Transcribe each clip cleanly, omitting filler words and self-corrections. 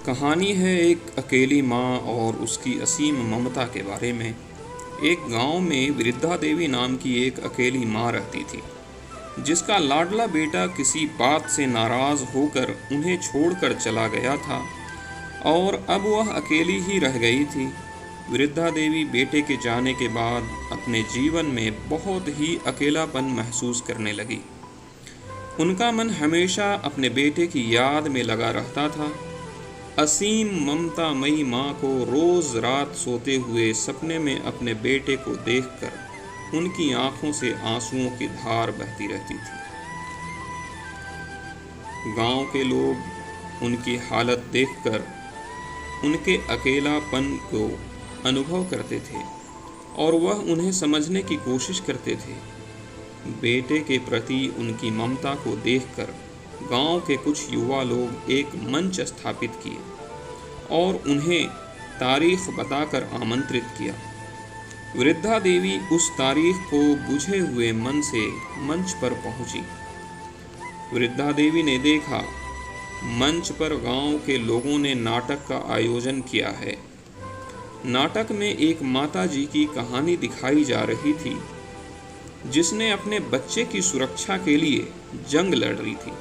कहानी है एक अकेली माँ और उसकी असीम ममता के बारे में। एक गांव में वृद्धा देवी नाम की एक अकेली माँ रहती थी, जिसका लाडला बेटा किसी बात से नाराज़ होकर उन्हें छोड़कर चला गया था और अब वह अकेली ही रह गई थी। वृद्धा देवी बेटे के जाने के बाद अपने जीवन में बहुत ही अकेलापन महसूस करने लगी। उनका मन हमेशा अपने बेटे की याद में लगा रहता था। असीम ममतामयी माँ को रोज रात सोते हुए सपने में अपने बेटे को देखकर उनकी आंखों से आंसुओं की धार बहती रहती थी। गांव के लोग उनकी हालत देखकर उनके अकेलापन को अनुभव करते थे और वह उन्हें समझने की कोशिश करते थे। बेटे के प्रति उनकी ममता को देखकर गांव के कुछ युवा लोग एक मंच स्थापित किए और उन्हें तारीख बताकर आमंत्रित किया। वृद्धा देवी उस तारीख को बुझे हुए मन से मंच पर पहुंची। वृद्धा देवी ने देखा, मंच पर गांव के लोगों ने नाटक का आयोजन किया है। नाटक में एक माता जी की कहानी दिखाई जा रही थी, जिसने अपने बच्चे की सुरक्षा के लिए जंग लड़ रही थी।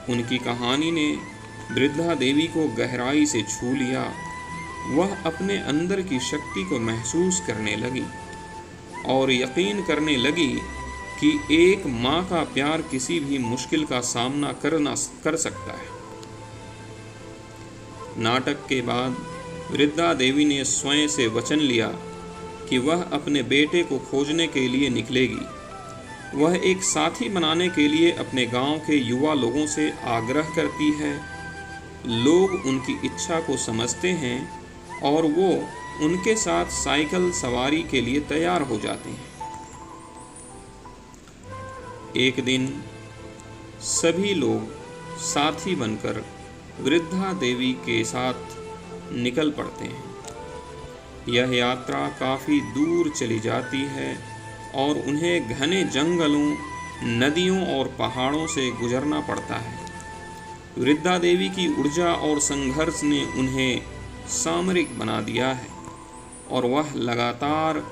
उनकी कहानी ने वृद्धा देवी को गहराई से छू लिया। वह अपने अंदर की शक्ति को महसूस करने लगी और यकीन करने लगी कि एक माँ का प्यार किसी भी मुश्किल का सामना कर सकता है। नाटक के बाद वृद्धा देवी ने स्वयं से वचन लिया कि वह अपने बेटे को खोजने के लिए निकलेगी। वह एक साथी बनाने के लिए अपने गांव के युवा लोगों से आग्रह करती है। लोग उनकी इच्छा को समझते हैं और वो उनके साथ साइकिल सवारी के लिए तैयार हो जाते हैं। एक दिन सभी लोग साथी बनकर वृद्धा देवी के साथ निकल पड़ते हैं। यह यात्रा काफ़ी दूर चली जाती है और उन्हें घने जंगलों, नदियों और पहाड़ों से गुजरना पड़ता है। वृद्धा देवी की ऊर्जा और संघर्ष ने उन्हें सामरिक बना दिया है और वह लगातार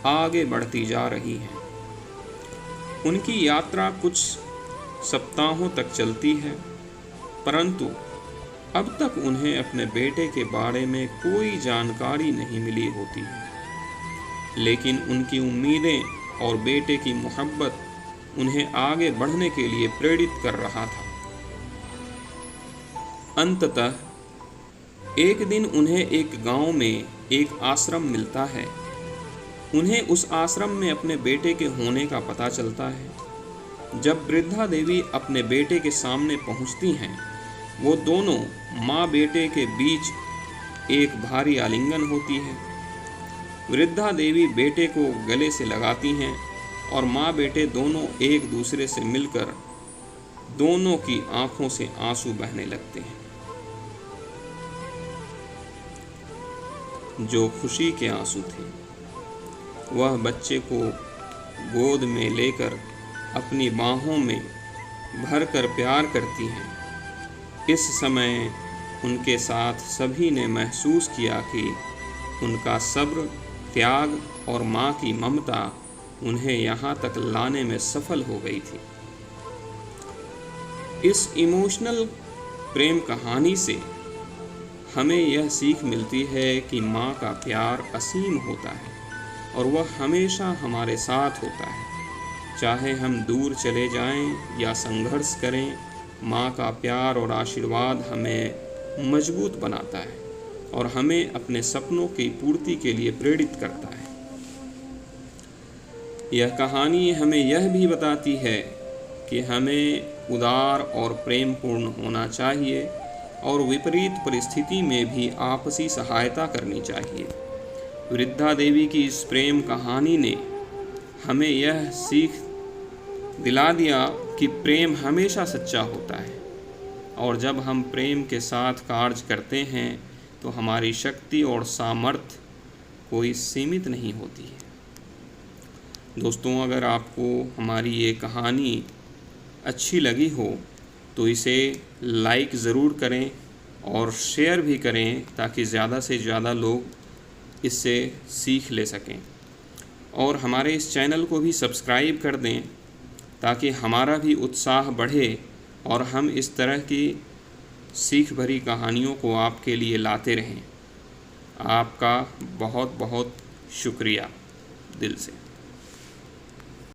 आगे बढ़ती जा रही है। उनकी यात्रा कुछ सप्ताहों तक चलती है, परंतु अब तक उन्हें अपने बेटे के बारे में कोई जानकारी नहीं मिली होती है। लेकिन उनकी उम्मीदें और बेटे की मोहब्बत उन्हें आगे बढ़ने के लिए प्रेरित कर रहा था। अंततः एक दिन उन्हें एक गांव में एक आश्रम मिलता है। उन्हें उस आश्रम में अपने बेटे के होने का पता चलता है। जब वृद्धा देवी अपने बेटे के सामने पहुंचती हैं, वो दोनों माँ बेटे के बीच एक भारी आलिंगन होती है। वृद्धा देवी बेटे को गले से लगाती हैं और माँ बेटे दोनों एक दूसरे से मिलकर दोनों की आंखों से आंसू बहने लगते हैं। जो खुशी के आंसू थे, वह बच्चे को गोद में लेकर अपनी बाहों में भरकर प्यार करती हैं। इस समय उनके साथ सभी ने महसूस किया कि उनका सब्र, त्याग और माँ की ममता उन्हें यहाँ तक लाने में सफल हो गई थी। इस इमोशनल प्रेम कहानी से हमें यह सीख मिलती है कि माँ का प्यार असीम होता है और वह हमेशा हमारे साथ होता है। चाहे हम दूर चले जाएं या संघर्ष करें, माँ का प्यार और आशीर्वाद हमें मजबूत बनाता है और हमें अपने सपनों की पूर्ति के लिए प्रेरित करता है। यह कहानी हमें यह भी बताती है कि हमें उदार और प्रेमपूर्ण होना चाहिए और विपरीत परिस्थिति में भी आपसी सहायता करनी चाहिए। वृद्धा देवी की इस प्रेम कहानी ने हमें यह सीख दिला दिया कि प्रेम हमेशा सच्चा होता है और जब हम प्रेम के साथ कार्य करते हैं तो हमारी शक्ति और सामर्थ्य कोई सीमित नहीं होती है। दोस्तों, अगर आपको हमारी ये कहानी अच्छी लगी हो तो इसे लाइक ज़रूर करें और शेयर भी करें ताकि ज़्यादा से ज़्यादा लोग इससे सीख ले सकें। और हमारे इस चैनल को भी सब्सक्राइब कर दें ताकि हमारा भी उत्साह बढ़े और हम इस तरह की सीख भरी कहानियों को आपके लिए लाते रहें। आपका बहुत बहुत शुक्रिया दिल से।